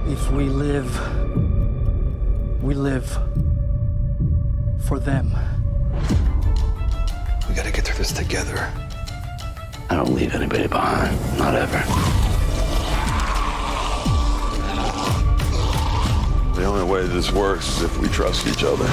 If we live for them. We gotta get through this together. I don't leave anybody behind. Not ever. The only way this works is if we trust each other.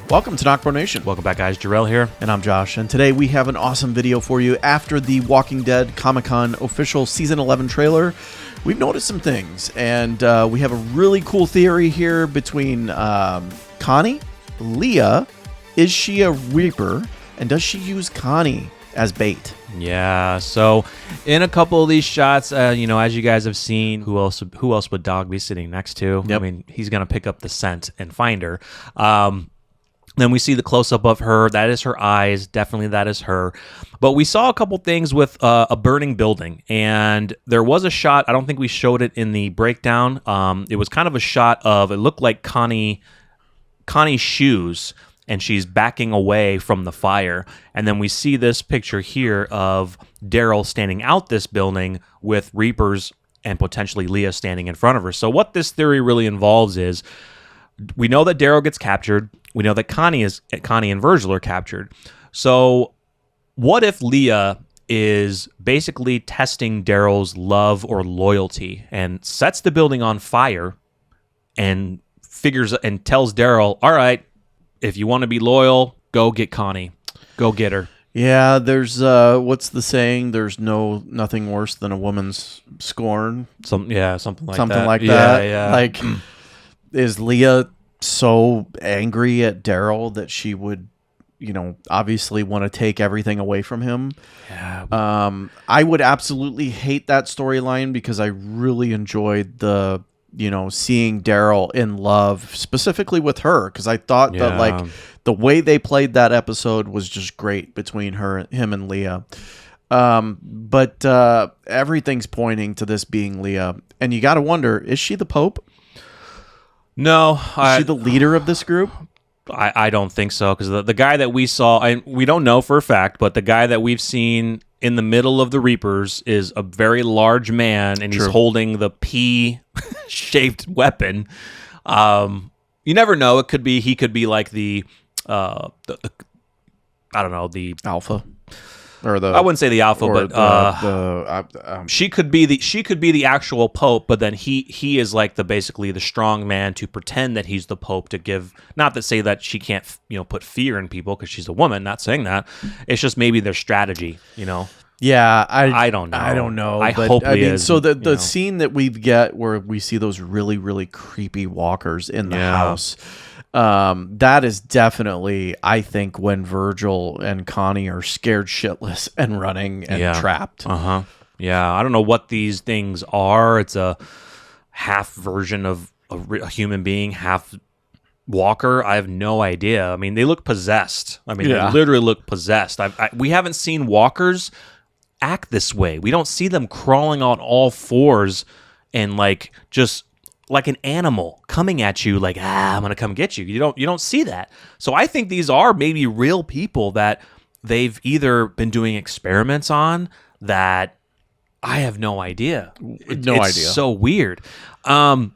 Welcome to NocBro Nation. Welcome back, guys. Daryl here. And I'm Josh. And today we have an awesome video for you. After the Walking Dead Comic-Con official Season 11 trailer, we've noticed some things. And we have a really cool theory here between Connie, Leah. Is she a Reaper? And does she use Connie as bait? Yeah, so in a couple of these shots, as you guys have seen, who else would Dog be sitting next to? Yep. I mean, he's going to pick up the scent and find her. Then we see the close-up of her. That is her eyes. Definitely that is her. But we saw a couple things with a burning building. And there was a shot. I don't think we showed it in the breakdown. It was kind of a shot of, it looked like Connie's shoes, and she's backing away from the fire. And then we see this picture here of Daryl standing out this building with Reapers and potentially Leah standing in front of her. So what this theory really involves is, we know that Daryl gets captured. We know that Connie and Virgil are captured. So what if Leah is basically testing Daryl's love or loyalty and sets the building on fire and tells Daryl, all right, if you want to be loyal, go get Connie. Go get her. Yeah, there's what's the saying? There's nothing worse than a woman's scorn. Something like that. Something like that. Yeah. Like, is Leah so angry at Daryl that she would, obviously want to take everything away from him? Yeah. I would absolutely hate that storyline because I really enjoyed the, seeing Daryl in love specifically with her, because I thought that like the way they played that episode was just great between him and Leah. But everything's pointing to this being Leah, and you got to wonder, is she the Pope? No. Is she the leader of this group? I don't think so, because the guy that we saw, and we don't know for a fact, but the guy that we've seen in the middle of the Reapers is a very large man, and he's holding the P-shaped weapon. You never know. He could be like the I don't know, the Alpha. Or I wouldn't say the alpha, but she could be the actual pope. But then he is like basically the strong man to pretend that he's the pope, to give, not to say that she can't put fear in people because she's a woman. Not saying that. It's just maybe their strategy. Yeah, I don't know. I don't know. I hope he is. So the scene that we get where we see those really, really creepy walkers in the house. That is definitely, I think, when Virgil and Connie are scared shitless and running and trapped. Yeah, I don't know what these things are. It's a half version of a human being, half walker. I have no idea. I mean, they look possessed. I mean, they literally look possessed. We haven't seen walkers act this way. We don't see them crawling on all fours and just like an animal coming at you, like, I'm gonna come get you. You don't see that. So I think these are maybe real people that they've either been doing experiments on that I have no idea. It's so weird. But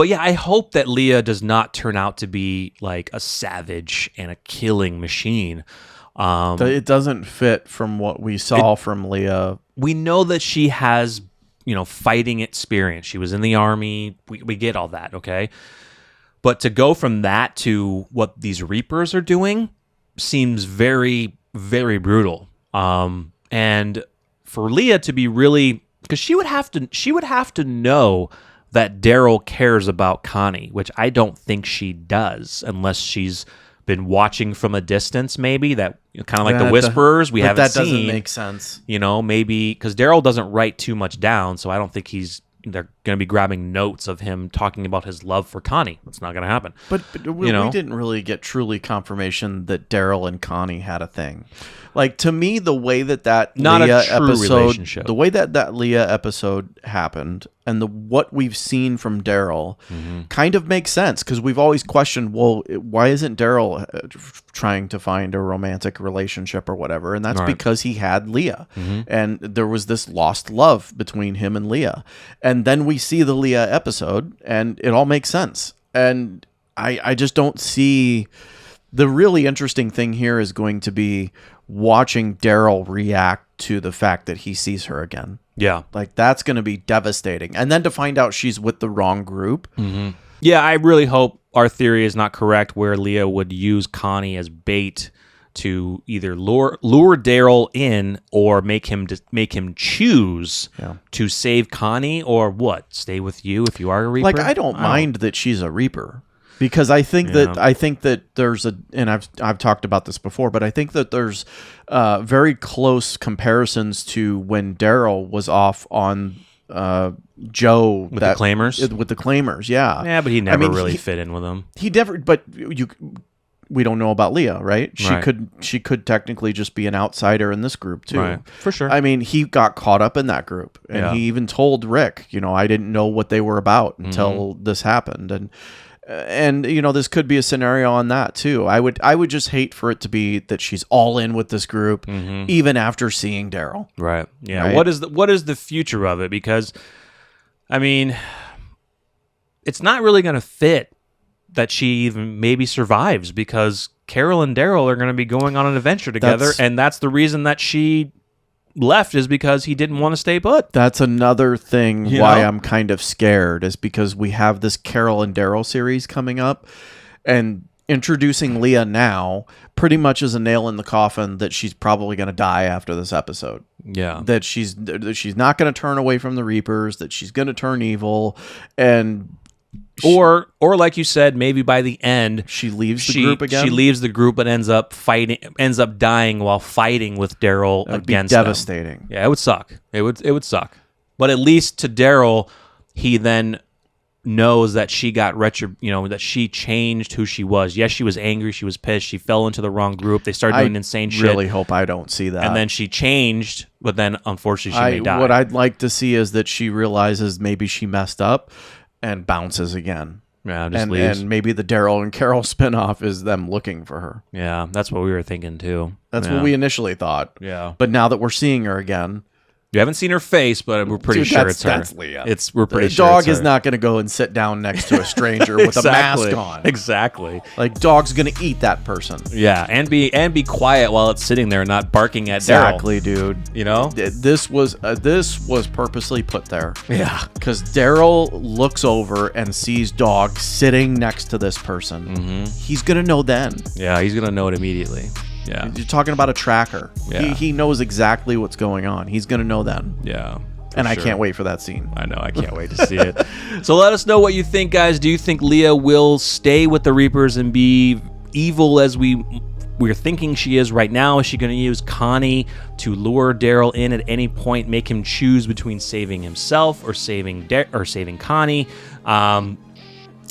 yeah, I hope that Leah does not turn out to be like a savage and a killing machine. It doesn't fit from what we saw from Leah. We know that she has fighting experience. She was in the army. We get all that, okay? But to go from that to what these Reapers are doing seems very, very brutal. And for Leah to be really, because she would have to know that Daryl cares about Connie, which I don't think she does, unless she's been watching from a distance, maybe, that kind of like the Whisperers we haven't seen. That doesn't make sense. Maybe because Daryl doesn't write too much down, so I don't think they're going to be grabbing notes of him talking about his love for Connie. That's not going to happen. But we didn't really get truly confirmation that Daryl and Connie had a thing. Like, to me, the way that not Leah a true episode, relationship. The way that Leah episode happened, and what we've seen from Daryl kind of makes sense, because we've always questioned, well, why isn't Daryl trying to find a romantic relationship or whatever? And that's because he had Leah, and there was this lost love between him and Leah. And then we see the Leah episode, and it all makes sense. And I just don't see... The really interesting thing here is going to be watching Daryl react to the fact that he sees her again. Yeah. Like, that's going to be devastating. And then to find out she's with the wrong group. Yeah, I really hope our theory is not correct, where Leah would use Connie as bait to either lure Daryl in or make him choose to save Connie, or what? Stay with you if you are a Reaper? Like, I don't mind that she's a Reaper. Because I think that there's and I've talked about this before, but I think that there's very close comparisons to when Daryl was off on Joe with the Claimers. With the Claimers, yeah. Yeah, but he never really fit in with them. He never. But we don't know about Leah, right? Right. She could technically just be an outsider in this group too. Right. For sure. I mean, he got caught up in that group, and he even told Rick, I didn't know what they were about until this happened, and this could be a scenario on that too. I would just hate for it to be that she's all in with this group, even after seeing Daryl. Right. Yeah. Right? What is the future of it? Because, I mean, it's not really going to fit that she even maybe survives, because Carol and Daryl are going to be going on an adventure together, and that's the reason that she left, is because he didn't want to stay put. That's another thing why I'm kind of scared, is because we have this Carol and Daryl series coming up, and introducing Leah now pretty much is a nail in the coffin that she's probably going to die after this episode. Yeah. That she's not going to turn away from the Reapers, that she's going to turn evil, and or like you said, maybe by the end she leaves the group again. She leaves the group and ends up dying while fighting with Daryl against them. Devastating. Yeah, it would suck. It would suck. But at least to Daryl, he then knows that she got that she changed who she was. Yes, she was angry, she was pissed, she fell into the wrong group. They started doing insane shit. I really hope I don't see that. And then she changed, but then unfortunately she may die. What I'd like to see is that she realizes maybe she messed up and bounces again. Yeah, just leaves. And maybe the Daryl and Carol spinoff is them looking for her. Yeah, that's what we were thinking too. That's what we initially thought. Yeah. But now that we're seeing her again, you haven't seen her face, but we're pretty sure it's her. That's Leah. We're pretty the sure dog it's her. is not going to go and sit down next to a stranger with a mask on. Exactly. Like, dog's going to eat that person. Yeah, and be quiet while it's sitting there, not barking at Exactly, Daryl. dude. This was purposely put there. Yeah, because Daryl looks over and sees dog sitting next to this person. He's going to know then. Yeah, he's going to know it immediately. Yeah. You're talking about a tracker. Yeah. He knows exactly what's going on. He's going to know then. Yeah. And I can't wait for that scene. I know. I can't wait to see it. So let us know what you think, guys. Do you think Leah will stay with the Reapers and be evil as we're thinking she is right now? Is she going to use Connie to lure Daryl in at any point, make him choose between saving himself or saving Connie?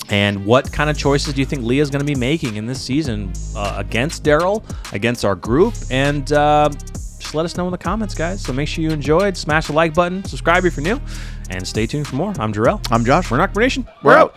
And what kind of choices do you think Leah's going to be making in this season against Daryl, against our group? And just let us know in the comments, guys. So make sure you enjoyed. Smash the like button. Subscribe if you're new. And stay tuned for more. I'm Daryl. I'm Josh. We're NocBro Nation. We're out.